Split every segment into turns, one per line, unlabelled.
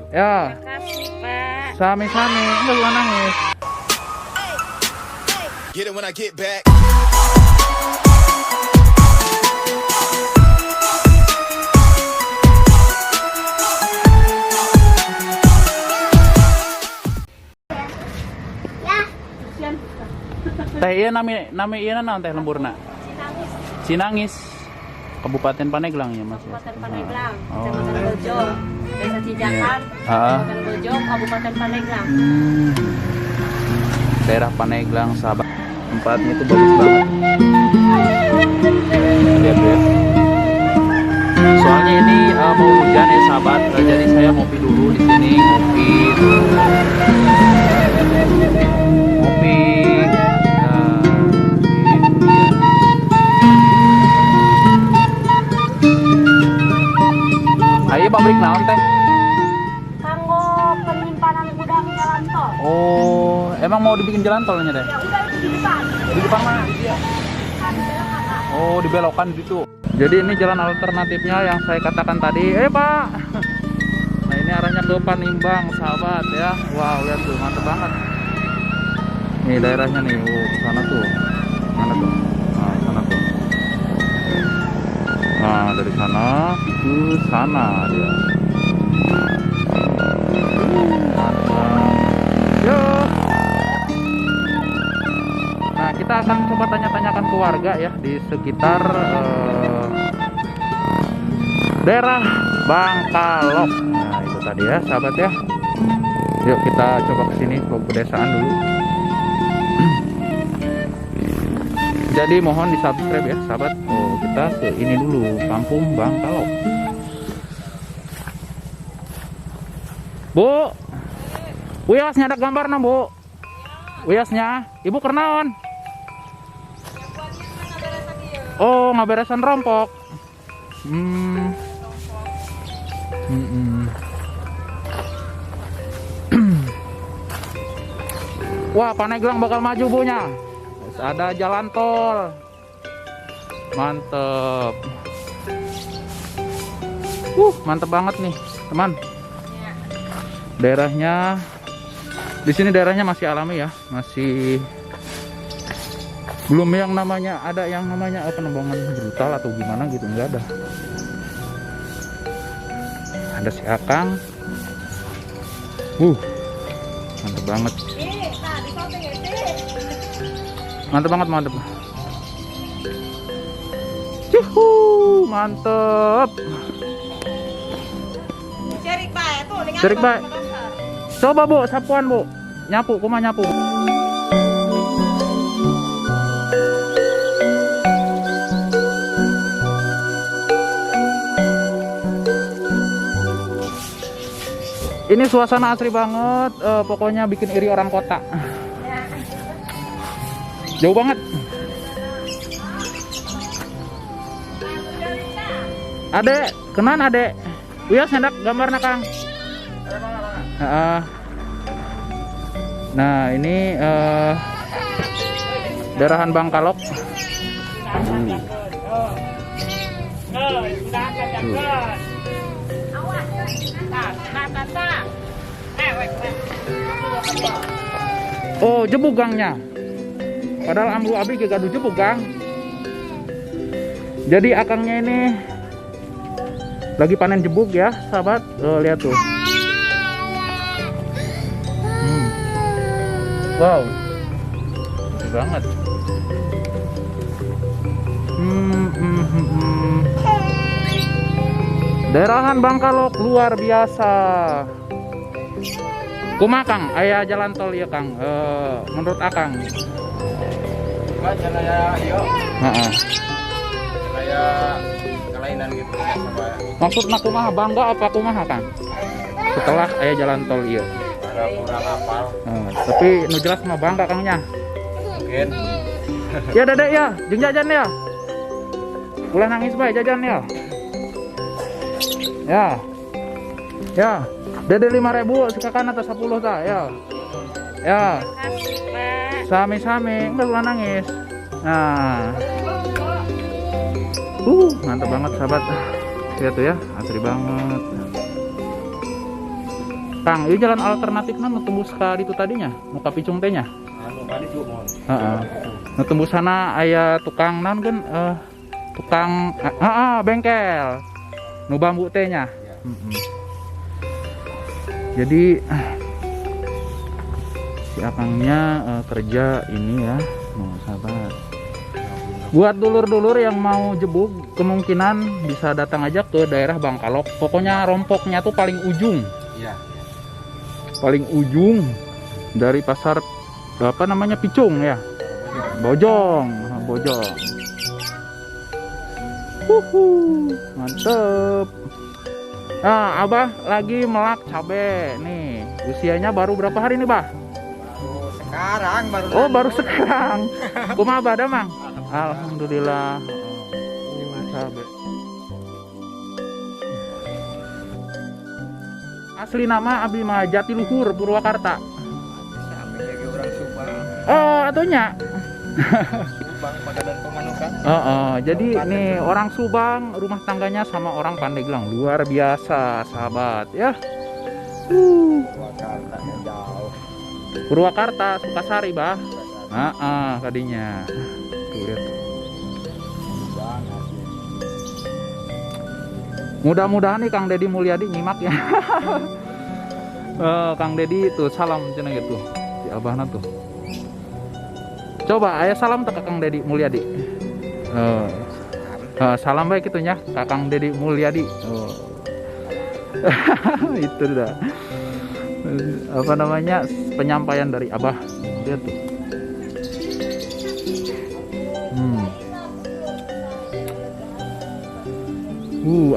Ya.
Makasih, Pak.
Sami-sami. Enggak usah nangis.
Get it when I get back.
Teh iya nami iya naon teh lemburna? Cinangis. Kabupaten Paneglang ya Mas.
Kabupaten Paneglang,
Oh.
Kecamatan Bojo, Desa Cijakan,
Ah.
Kabupaten Bojo, Kabupaten Paneglang.
Daerah Paneglang, sahabat. Tempatnya itu bagus banget. Lihat ya. Soalnya ini mau hujan ya sahabat, jadi saya ngopi dulu di sini, ngopi. Ngopi. Ayo pabrik naon teh?
Kanggo penyimpanan gudang jalan tol.
Oh, emang mau dibikin jalan tolnya teh?
Ya udah itu di depan.
Di depan mana? Oh, dibelokan gitu. Jadi ini jalan alternatifnya yang saya katakan tadi. Pak. Nah, ini arahnya ke Panimbang, sahabat ya. Wow, lihat tuh, mantep banget. Nih daerahnya nih. Oh, sana tuh. Mana tuh? Nah, sana tuh. Nah, dari sana ke sana dia. Yo. Nah, kita akan coba tanya-tanyakan ke warga ya di sekitar daerah Bangkalok. Nah, itu tadi ya, sahabat ya. Yuk kita coba ke sini ke pedesaan dulu. Jadi mohon di-subscribe ya, sahabat. Oh, kita ke ini dulu, Kampung Bangkalok. Bu. Wiasnya ada gambarnya, Bu. Wiasnya, Ibu kernaon? Oh, ngaberesan rompok. Wah, Paneglang bakal maju punya. Ada jalan tol. Mantep. Mantep banget nih, teman. Daerahnya di sini daerahnya masih alami ya, masih belum yang namanya ada yang namanya penambangan brutal atau gimana gitu, nggak ada. Ada si Akang. Mantep banget. Mantep banget, mantep. Mantep. Cerik baik. Coba Bu, sapuan Bu. Nyapu, kumaha nyapu. Ini suasana asri banget, pokoknya bikin iri orang kota. Jauh banget. Adek, kenan adek. Wias hendak gambarna Kang. Nah ini daerahan Bangkalok. Oh, jebuk gangnya. Padahal ambu abi ke gaduh jebuk gang. Jadi akangnya ini lagi panen jebuk ya, sahabat. Lihat tuh. Wow, gede banget. Daerahan Bangkalok luar biasa. Kumaha Kang, aya jalan tol ya Kang. Menurut Akang.
Jalan ya, yuk.
Heeh.
Kayak kelainan gitu ya sama.
Maksudna kumaha, bangga apa kumaha Kang? Setelah aya jalan tol ieu.
Ada kurang hafal.
Tapi nu jelas mah bangga Kangnya.
Mungkin.
Ya Dedek ya, jeung jajan ya. Ulah nangis bae jajan ya. Ya. Ya. Dede 5.000 sekakan atau 10 ta ya. Ya.
Makasih, Pak.
Sami-sami, enggak usah nangis. Nah. Mantap banget sahabat. Lihat tuh ya, asri banget. Kang, ini jalan alternatifnya nu tembus ka ditu tadinya, nu ka Picung teh nya.
Anu tadi tuh mohon.
Heeh. Nu tembus sana aya tukang naon kan tukang bengkel. Nu bambu teh nya. Jadi si akangnya kerja ini ya, sahabat. Buat dulur-dulur yang mau jebuk, kemungkinan bisa datang aja ke daerah Bangkalok. Pokoknya rompoknya tuh paling ujung.
Iya.
Paling ujung dari pasar apa namanya Picung ya. Bojong, Bojong. Mantep. Nah, Abah lagi melak cabe nih. Usianya baru berapa hari nih, Bah?
Sekarang baru.
Oh, baru sekarang. Kumaha Abah damang? Alhamdulillah. Cabe. Asli nama Abi mah Jatiluhur Purwakarta.
Sampai jadi orang Subang.
Oh, atunya.
Subang Pagadan Pemanukan.
Jadi nih orang Subang rumah tangganya sama orang Pandeglang luar biasa, sahabat ya.
Purwakarta yang jauh.
Purwakarta, Sukasari, Bah. Tadinya. Tuh lihat. Mudah-mudahan nih Kang Dedi Mulyadi nyimak ya. Kang Dedi tuh salam cenah gitu. Si Abahna tuh. Coba aya salam ke Kang Dedi Mulyadi. Salam baik itunya Kang Dedi Mulyadi. Itu dah. Apa namanya? Penyampaian dari Abah. Lihat tuh.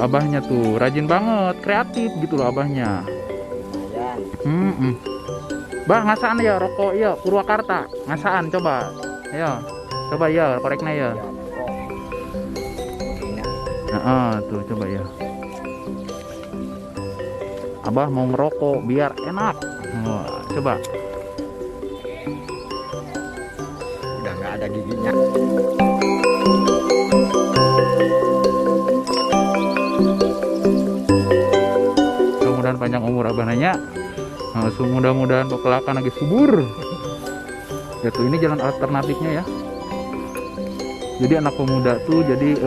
Abahnya tuh rajin banget, kreatif gitu loh abahnya. Bah, ngasaan ya rokok ya Purwakarta. Ngasaan coba. Ayo. Coba ya, koreknya ya. Tuh coba ya. Abah mau ngerokok biar enak. Coba.
Udah nggak ada giginya.
Mudah-mudahan panjang umur abah nanya. Mudah-mudahan pekelakan lagi subur. Ya tuh ini jalan alternatifnya ya. Jadi anak pemuda tuh jadi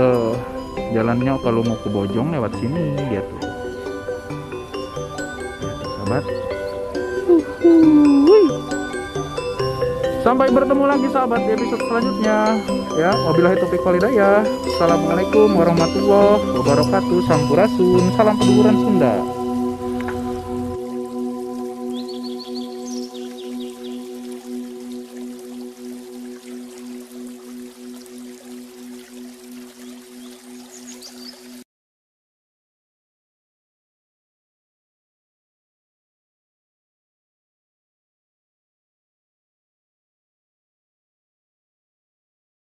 jalannya kalau mau ke Bojong lewat sini dia tuh. Ya tuh sahabat. Sampai bertemu lagi sahabat di episode selanjutnya. Ya, wabillahi taufiq wal hidayah. Assalamualaikum warahmatullahi wabarakatuh. Sampurasun, salam peluhuran Sunda.